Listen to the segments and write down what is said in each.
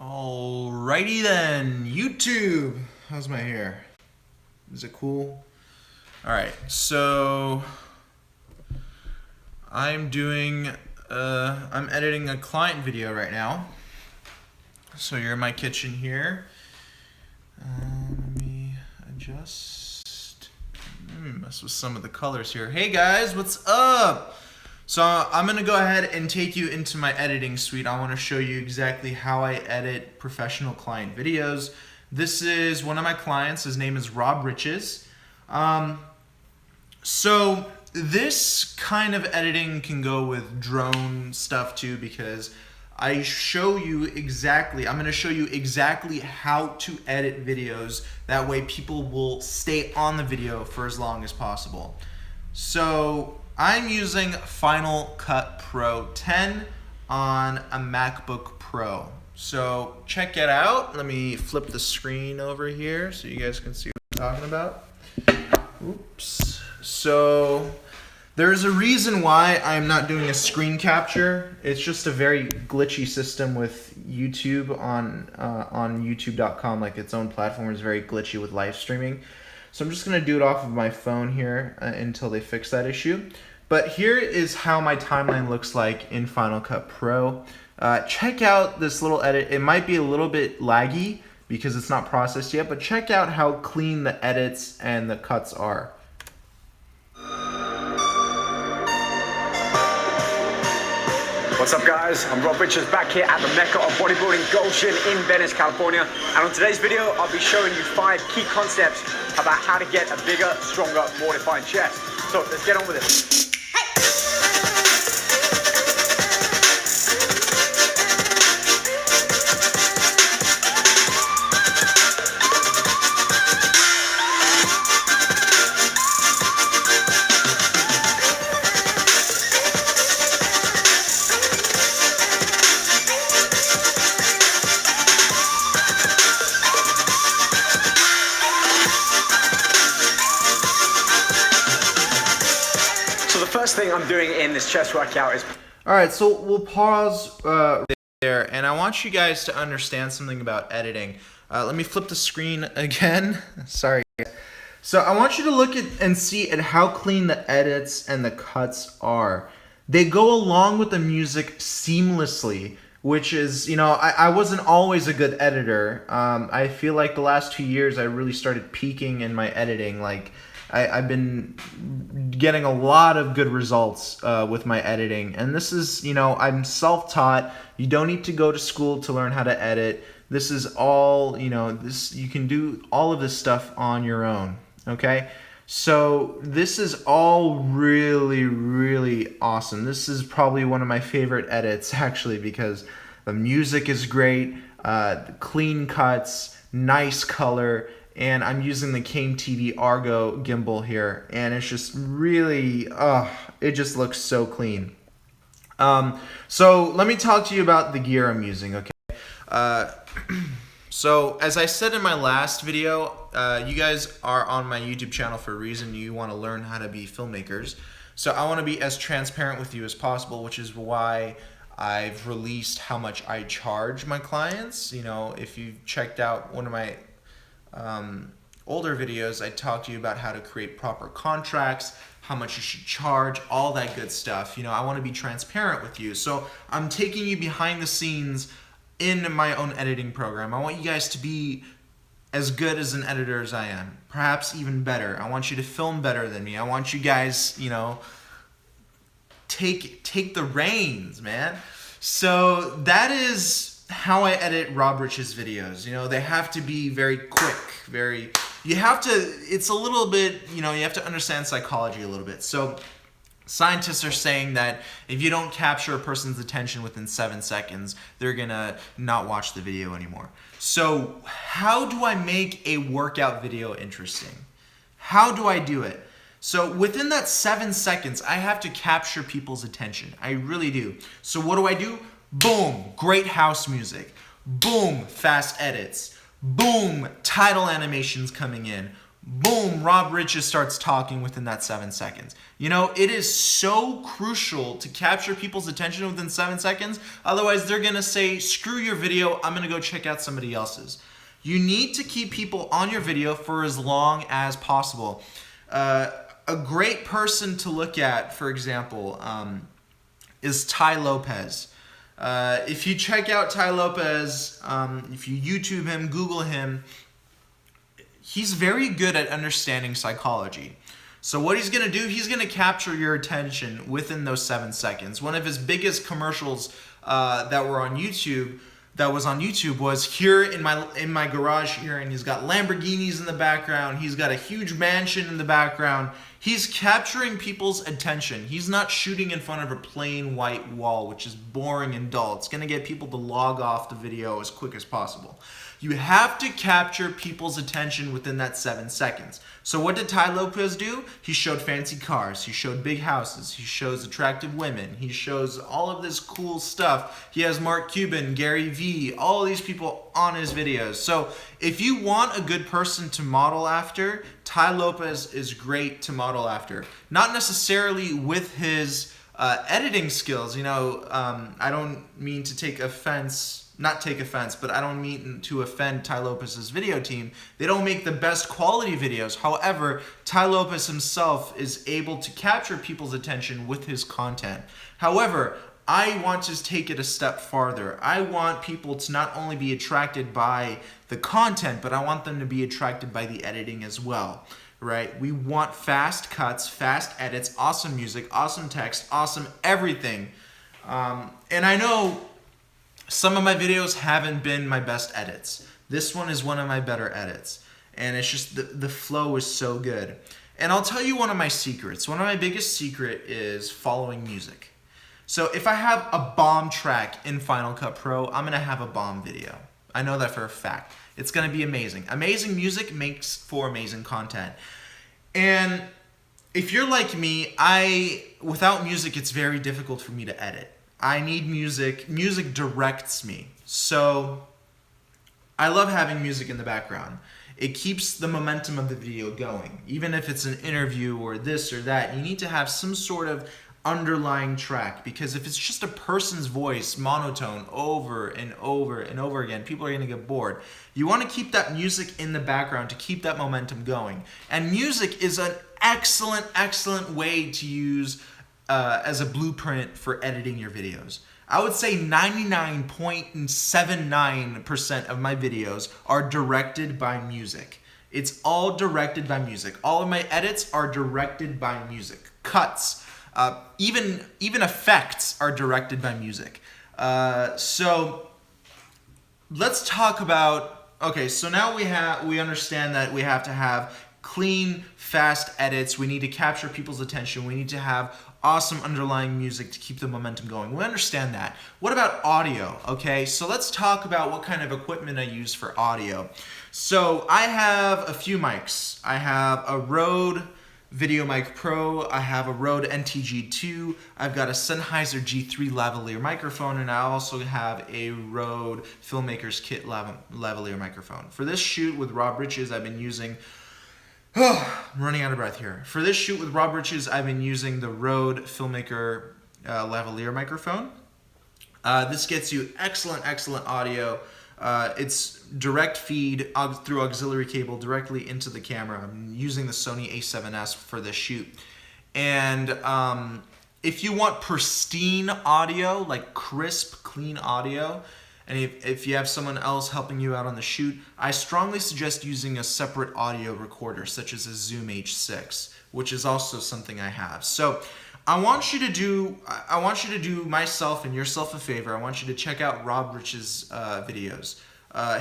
Alrighty then, YouTube. How's my hair? Is it cool? Alright, so I'm editing a client video right now. So you're in my kitchen here. Let me adjust. Mess with some of the colors here. Hey guys, what's up? So I'm gonna go ahead and take you into my editing suite. I wanna show you exactly how I edit professional client videos. This is one of my clients. His name is Rob Riches. So this kind of editing can go with drone stuff too, because I'm gonna show you exactly how to edit videos. That way people will stay on the video for as long as possible. So I'm using Final Cut Pro 10 on a MacBook Pro. So check it out. Let me flip the screen over here so you guys can see what I'm talking about. Oops. So there's a reason why I'm not doing a screen capture. It's just a very glitchy system with YouTube on YouTube.com. Like, its own platform is very glitchy with live streaming. So I'm just going to do it off of my phone here until they fix that issue. But here is how my timeline looks like in Final Cut Pro. Check out this little edit. It might be a little bit laggy because it's not processed yet, but check out how clean the edits and the cuts are. What's up guys, I'm Rob Riches back here at the Mecca of Bodybuilding, Goshen in Venice, California. And on today's video, I'll be showing you 5 key concepts about how to get a bigger, stronger, more defined chest. So let's get on with it. First thing I'm doing in this chest workout is... Alright, so we'll pause there, and I want you guys to understand something about editing. Let me flip the screen again. Sorry. So I want you to look at and see at how clean the edits and the cuts are. They go along with the music seamlessly, which is, you know, I wasn't always a good editor. I feel like the last 2 years I really started peaking in my editing. Like, I've been getting a lot of good results with my editing. And this is, you know, I'm self-taught. You don't need to go to school to learn how to edit. This is all, you know, you can do all of this stuff on your own, okay? So this is all really, really awesome. This is probably one of my favorite edits, actually, because the music is great, clean cuts, nice color, and I'm using the Kane TV Argo gimbal here, and it's just really, it just looks so clean. So let me talk to you about the gear I'm using, okay? So as I said in my last video, you guys are on my YouTube channel for a reason. You want to learn how to be filmmakers. So I want to be as transparent with you as possible, which is why I've released how much I charge my clients. You know, if you've checked out one of my older videos, I talked to you about how to create proper contracts, how much you should charge, all that good stuff. You know, I want to be transparent with you. So I'm taking you behind the scenes in my own editing program. I want you guys to be as good as an editor as I am, perhaps even better. I want you to film better than me. I want you guys, you know, take the reins, man. So that is how I edit Rob Riches videos. You know, they have to be very quick, it's a little bit, you know, you have to understand psychology a little bit. So scientists are saying that if you don't capture a person's attention within 7 seconds, they're gonna not watch the video anymore. So how do I make a workout video interesting? How do I do it? So within that 7 seconds, I have to capture people's attention. I really do. So what do? Boom, great house music. Boom, fast edits. Boom, title animations coming in. boom, Rob Riches starts talking within that 7 seconds. You know, it is so crucial to capture people's attention within 7 seconds. Otherwise, they're going to say, screw your video, I'm going to go check out somebody else's. You need to keep people on your video for as long as possible. A great person to look at, for example, is Tai Lopez. If you check out Tai Lopez, if you YouTube him, Google him, he's very good at understanding psychology. So what he's going to do, he's going to capture your attention within those 7 seconds. One of his biggest commercials that was on YouTube was here in my garage here, and he's got Lamborghinis in the background. He's got a huge mansion in the background. He's capturing people's attention. He's not shooting in front of a plain white wall, which is boring and dull. It's going to get people to log off the video as quick as possible. You have to capture people's attention within that 7 seconds. So what did Tai Lopez do? He showed fancy cars. He showed big houses. He shows attractive women. He shows all of this cool stuff. He has Mark Cuban, Gary Vee, all of these people on his videos. So if you want a good person to model after, Tai Lopez is great to model after. Not necessarily with his editing skills. You know, I don't mean to take offense. Not take offense, but I don't mean to offend Tai Lopez's video team. They don't make the best quality videos. However, Tai Lopez himself is able to capture people's attention with his content. However, I want to take it a step farther. I want people to not only be attracted by the content, but I want them to be attracted by the editing as well, right? We want fast cuts, fast edits, awesome music, awesome text, awesome everything. And I know some of my videos haven't been my best edits. This one is one of my better edits. And it's just the flow is so good. And I'll tell you one of my secrets. One of my biggest secret is following music. So if I have a bomb track in Final Cut Pro, I'm going to have a bomb video. I know that for a fact. It's going to be amazing. Amazing music makes for amazing content. And if you're like me, without music, it's very difficult for me to edit. I need music. Music directs me. So I love having music in the background. It keeps the momentum of the video going. Even if it's an interview or this or that, you need to have some sort of underlying track, because if it's just a person's voice monotone over and over and over again, people are going to get bored. You want to keep that music in the background to keep that momentum going. And music is an excellent way to use as a blueprint for editing your videos. I would say 99.79% of my videos are directed by music. It's all directed by music. All of my edits are directed by music. Cuts, even effects are directed by music. So let's talk about, okay, so now we understand that we have to have clean, fast edits. We need to capture people's attention. We need to have awesome underlying music to keep the momentum going. We understand that. What about audio? Okay, so let's talk about what kind of equipment I use for audio. So I have a few mics. I have a Rode VideoMic Pro. I have a Rode NTG2. I've got a Sennheiser G3 lavalier microphone, and I also have a Rode Filmmakers Kit lavalier microphone. For this shoot with Rob Riches, I've been using I'm running out of breath here. For this shoot with Rob Riches, I've been using the Rode Filmmaker lavalier microphone. This gets you excellent audio. It's direct feed through auxiliary cable directly into the camera. I'm using the Sony a7S for this shoot. And if you want pristine audio, like crisp, clean audio, and if you have someone else helping you out on the shoot, I strongly suggest using a separate audio recorder, such as a Zoom H6, which is also something I have. So I want you to do myself and yourself a favor. I want you to check out Rob Riches' videos.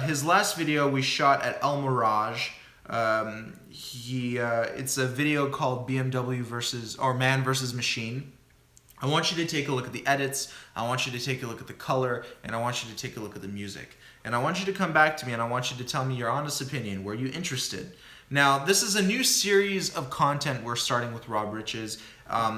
His last video we shot at El Mirage. It's a video called BMW Man versus Machine. I want you to take a look at the edits, I want you to take a look at the color, and I want you to take a look at the music. And I want you to come back to me and I want you to tell me your honest opinion. Were you interested? Now, this is a new series of content we're starting with Rob Riches,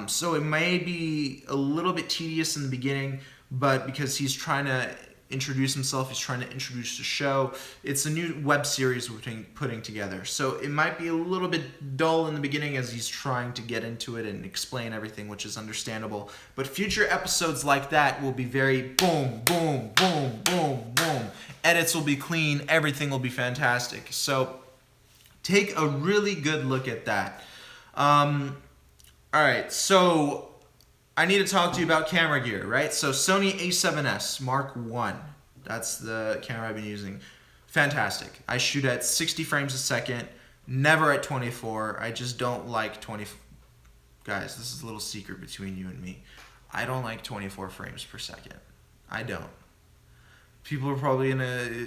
so it may be a little bit tedious in the beginning, but because he's trying to introduce himself. He's trying to introduce the show. It's a new web series we're putting together. So it might be a little bit dull in the beginning as he's trying to get into it and explain everything, which is understandable. But future episodes like that will be very boom, boom, boom, boom, boom. Edits will be clean. Everything will be fantastic. So take a really good look at that. All right, so I need to talk to you about camera gear, right? So Sony a7S Mark I, that's the camera I've been using. Fantastic. I shoot at 60 frames a second, never at 24. I just don't like 20. Guys, this is a little secret between you and me. I don't like 24 frames per second. I don't. People are probably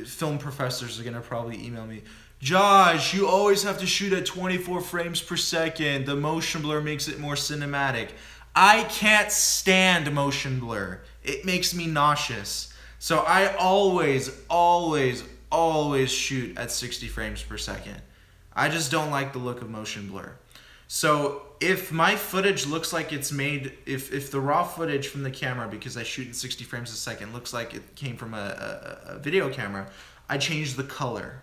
film professors are gonna probably email me, Josh, you always have to shoot at 24 frames per second. The motion blur makes it more cinematic. I can't stand motion blur. It makes me nauseous. So I always shoot at 60 frames per second. I just don't like the look of motion blur. So if my footage looks like it's made, if the raw footage from the camera, because I shoot in 60 frames a second, looks like it came from a video camera, I change the color.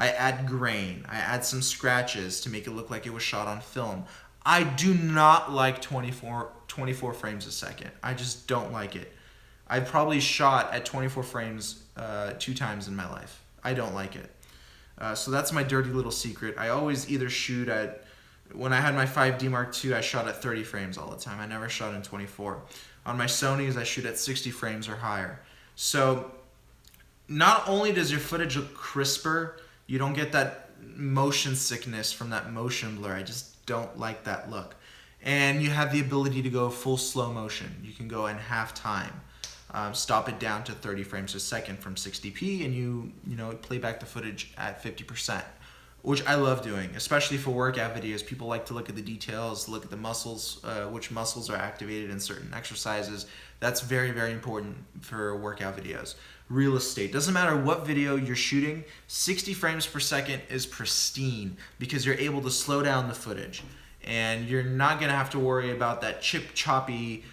I add grain. I add some scratches to make it look like it was shot on film. I do not like 24 frames a second. I just don't like it. I've probably shot at 24 frames 2 times in my life. I don't like it. So that's my dirty little secret. I always either shoot at, when I had my 5D Mark II, I shot at 30 frames all the time. I never shot in 24. On my Sonys, I shoot at 60 frames or higher. So not only does your footage look crisper, you don't get that motion sickness from that motion blur. I just don't like that look. And you have the ability to go full slow motion. You can go in half time, stop it down to 30 frames a second from 60p, and you play back the footage at 50%, which I love doing, especially for workout videos. People like to look at the details, look at the muscles, which muscles are activated in certain exercises. That's very, very important for workout videos. Real estate. Doesn't matter what video you're shooting, 60 frames per second is pristine because you're able to slow down the footage. And you're not going to have to worry about that choppy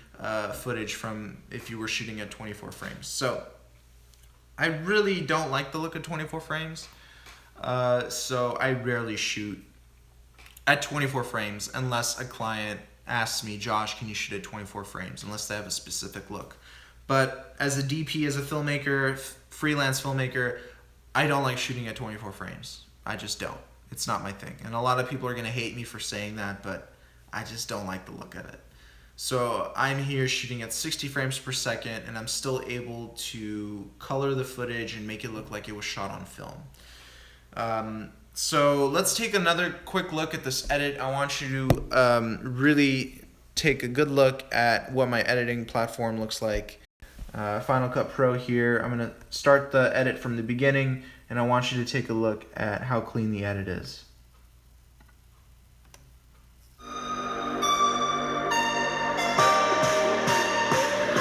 footage from if you were shooting at 24 frames. So I really don't like the look of 24 frames. So I rarely shoot at 24 frames unless a client asks me, Josh, can you shoot at 24 frames? Unless they have a specific look. But as a DP, as a filmmaker, freelance filmmaker, I don't like shooting at 24 frames. I just don't. It's not my thing. And a lot of people are going to hate me for saying that, but I just don't like the look of it. So I'm here shooting at 60 frames per second, and I'm still able to color the footage and make it look like it was shot on film. So let's take another quick look at this edit. I want you to really take a good look at what my editing platform looks like. Final Cut Pro here. I'm going to start the edit from the beginning, and I want you to take a look at how clean the edit is.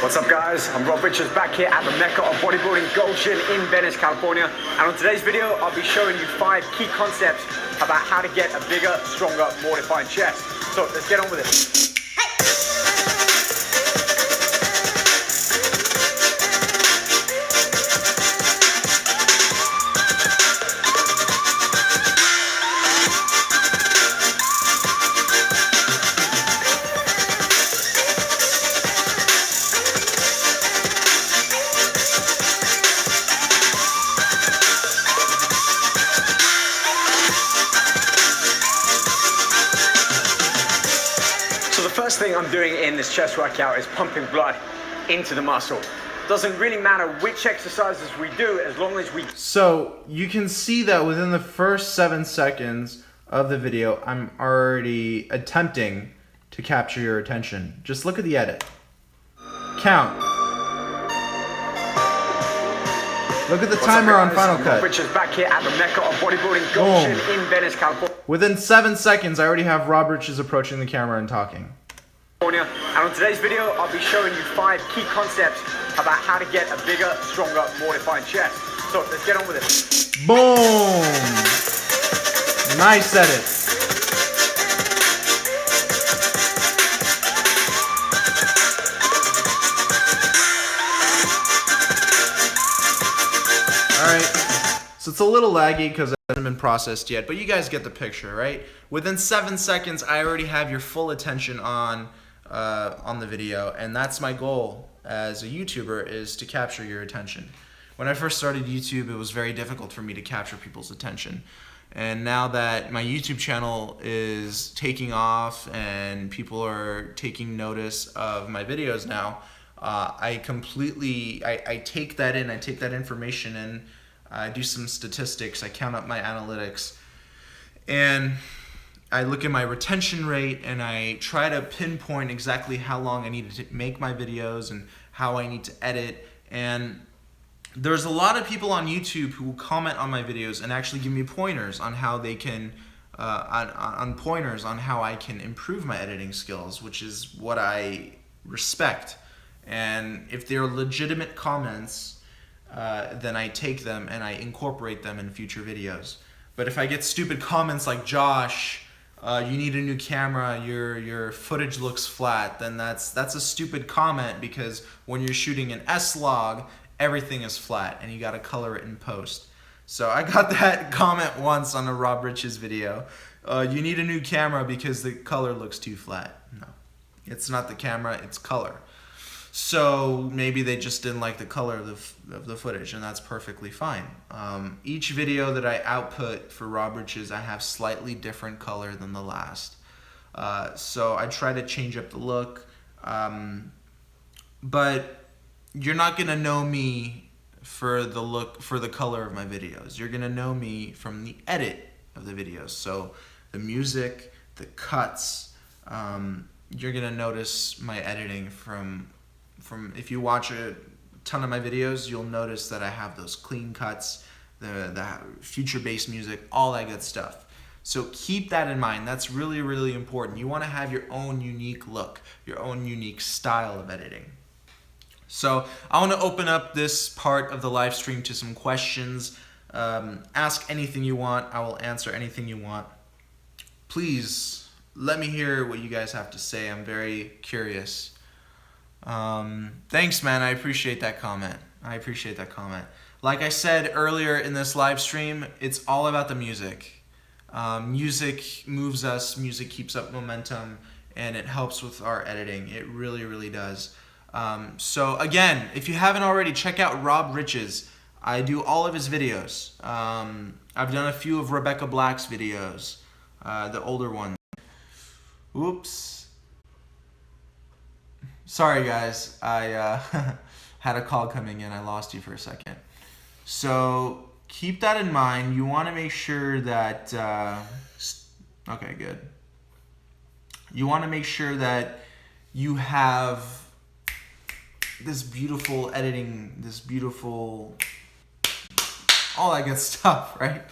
What's up guys, I'm Rob Richards back here at the Mecca of Bodybuilding, Goshen in Venice, California. And on today's video, I'll be showing you 5 key concepts about how to get a bigger, stronger, more defined chest. So let's get on with it. First thing I'm doing in this chest workout is pumping blood into the muscle. Doesn't really matter which exercises we do as long as we... So you can see that within the first 7 seconds of the video, I'm already attempting to capture your attention. Just look at the edit. Count. Look at the timer on Final Cut. Richards back here at the Mecca of Bodybuilding, Goshen in Venice, California. Within 7 seconds, I already have Rob Richards approaching the camera and talking. And on today's video, I'll be showing you 5 key concepts about how to get a bigger, stronger, more defined chest. So let's get on with it. Boom! Nice edit. Alright, so it's a little laggy because it hasn't been processed yet, but you guys get the picture, right? Within 7 seconds, I already have your full attention on the video, and that's my goal as a YouTuber, is to capture your attention. When I first started YouTube, it was very difficult for me to capture people's attention. And now that my YouTube channel is taking off and people are taking notice of my videos now, I take that in, I take that information in, I do some statistics, I count up my analytics, and I look at my retention rate, and I try to pinpoint exactly how long I need to make my videos and how I need to edit. And there's a lot of people on YouTube who will comment on my videos and actually give me pointers on how they can, pointers on how I can improve my editing skills, which is what I respect. And if they're legitimate comments, then I take them and I incorporate them in future videos. But if I get stupid comments like, Josh, you need a new camera, your footage looks flat, then that's a stupid comment, because when you're shooting an S-Log, everything is flat and you gotta color it in post. So I got that comment once on a Rob Riches video. You need a new camera because the color looks too flat. No, it's not the camera, it's color. So maybe they just didn't like the color of the footage, and that's perfectly fine. Each video that I output for Rob Riches, I have slightly different color than the last. So I try to change up the look, but you're not gonna know me for the color of my videos. You're gonna know me from the edit of the videos. So the music, the cuts, you're gonna notice my editing from if you watch a ton of my videos, you'll notice that I have those clean cuts, the future-based music, all that good stuff. So keep that in mind. That's really, really important. You want to have your own unique look, your own unique style of editing. So I want to open up this part of the live stream to some questions. Ask anything you want. I will answer anything you want. Please let me hear what you guys have to say. I'm very curious. Thanks, man. I appreciate that comment. Like I said earlier in this live stream, it's all about the music. Music moves us, music keeps up momentum, and it helps with our editing. It really, really does. So again, if you haven't already, check out Rob Riches. I do all of his videos. I've done a few of Rebecca Black's videos, the older ones. Oops. Sorry guys, I had a call coming in. I lost you for a second. So keep that in mind. You want to make sure that, okay, good. You want to make sure that you have this beautiful editing, all that good stuff, right?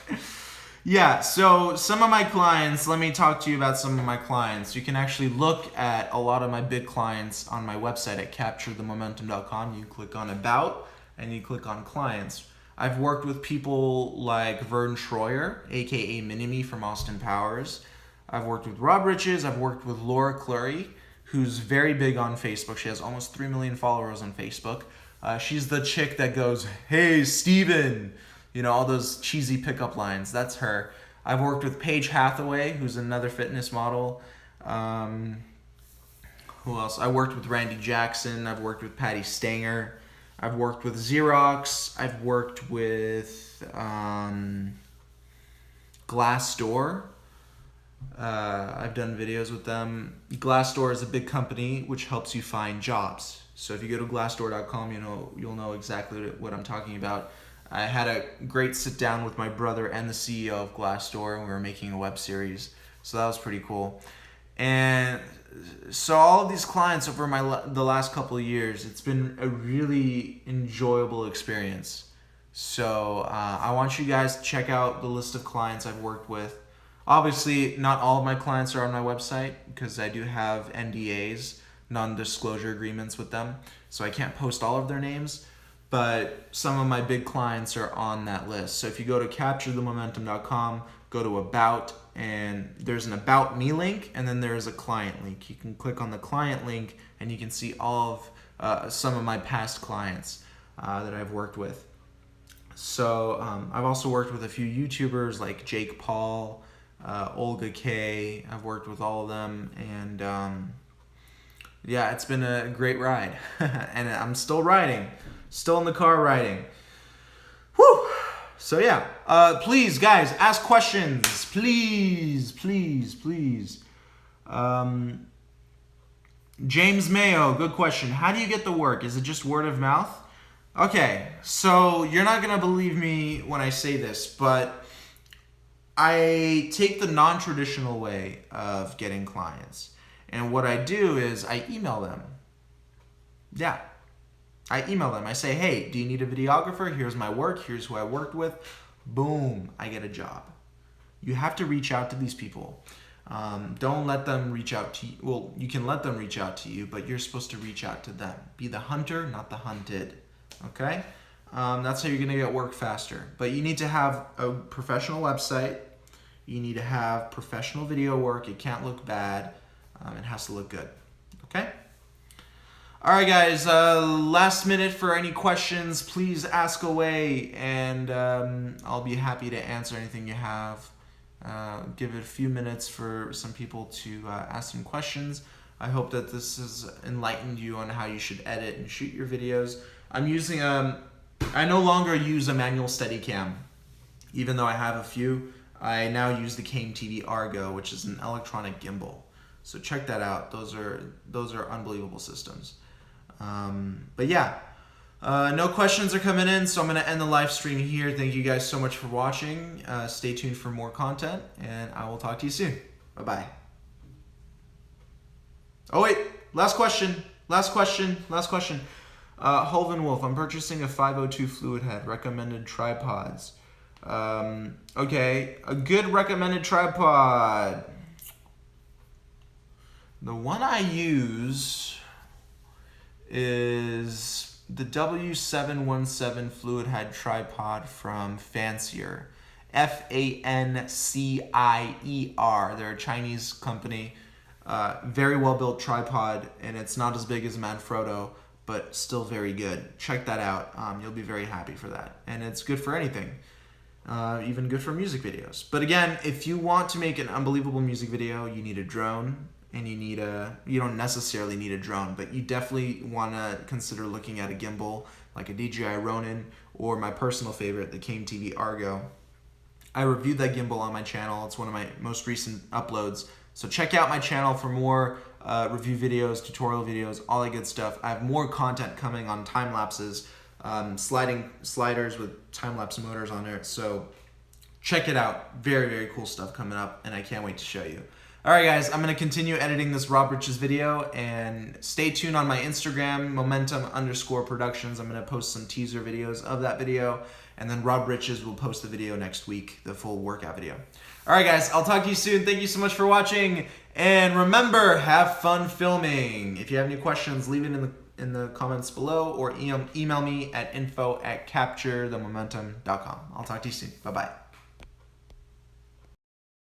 Yeah, so some of my clients, let me talk to you about some of my clients. You can actually look at a lot of my big clients on my website at capturethemomentum.com. You click on About and you click on Clients. I've worked with people like Vern Troyer, aka Minimi from Austin Powers. I've worked with Rob Riches. I've worked with Laura Clury, who's very big on Facebook. She has almost 3 million followers on Facebook. She's the chick that goes, "Hey, Steven," you know, all those cheesy pickup lines. That's her. I've worked with Paige Hathaway, who's another fitness model. Who else? I worked with Randy Jackson. I've worked with Patty Stanger. I've worked with Xerox. I've worked with Glassdoor. I've done videos with them. Glassdoor is a big company which helps you find jobs. So if you go to glassdoor.com, you'll know exactly what I'm talking about. I had a great sit down with my brother and the CEO of Glassdoor, and we were making a web series. So that was pretty cool. And so all of these clients over the last couple of years, it's been a really enjoyable experience. So I want you guys to check out the list of clients I've worked with. Obviously, not all of my clients are on my website because I do have NDAs, non-disclosure agreements with them. So I can't post all of their names. But some of my big clients are on that list. So if you go to capturethemomentum.com, go to About, and there's an About Me link, and then there's a client link. You can click on the client link, and you can see all of some of my past clients that I've worked with. So I've also worked with a few YouTubers like Jake Paul, Olga K. I've worked with all of them, and yeah, it's been a great ride. And I'm still riding, still in the car riding. Whew! So yeah, please guys, ask questions. Please. James Mayo, good question. How do you get the work? Is it just word of mouth? Okay, so you're not gonna believe me when I say this, but I take the non-traditional way of getting clients. And what I do is I email them. Yeah, I email them. I say, hey, do you need a videographer? Here's my work. Here's who I worked with. Boom, I get a job. You have to reach out to these people. Don't let them reach out to you. Well, you can let them reach out to you, but you're supposed to reach out to them. Be the hunter, not the hunted. Okay? That's how you're going to get work faster. But you need to have a professional website. You need to have professional video work. It can't look bad. It has to look good. Okay? All right, guys. Last minute for any questions, please ask away, and I'll be happy to answer anything you have. Give it a few minutes for some people to ask some questions. I hope that this has enlightened you on how you should edit and shoot your videos. I'm using I no longer use a manual Steadicam, even though I have a few. I now use the Came TV Argo, which is an electronic gimbal. So check that out. Those are unbelievable systems. But yeah, no questions are coming in, so I'm going to end the live stream here. Thank you guys so much for watching. Stay tuned for more content, and I will talk to you soon. Bye-bye. Oh wait, last question. Holvin Wolf, I'm purchasing a 502 fluid head. Recommended tripods. Okay, a good recommended tripod. The one I use is the W717 fluid head tripod from Fancier. Fancier. They're a Chinese company. Very well built tripod, and it's not as big as Manfrotto, but still very good. Check that out. You'll be very happy for that. And it's good for anything. Even good for music videos. But again, if you want to make an unbelievable music video, you need a drone. And you don't necessarily need a drone, but you definitely want to consider looking at a gimbal like a DJI Ronin, or my personal favorite, the Came TV Argo. I reviewed that gimbal on my channel. It's one of my most recent uploads. So check out my channel for more review videos, tutorial videos, all that good stuff. I have more content coming on time lapses, sliders with time-lapse motors on it. So check it out. Very, very cool stuff coming up, and I can't wait to show you. All right, guys, I'm going to continue editing this Rob Riches video, and stay tuned on my Instagram, momentum_productions. I'm going to post some teaser videos of that video, and then Rob Riches will post the video next week, the full workout video. All right, guys, I'll talk to you soon. Thank you so much for watching, and remember, have fun filming. If you have any questions, leave it in the comments below, or email me at info@capturethemomentum.com. I'll talk to you soon. Bye-bye.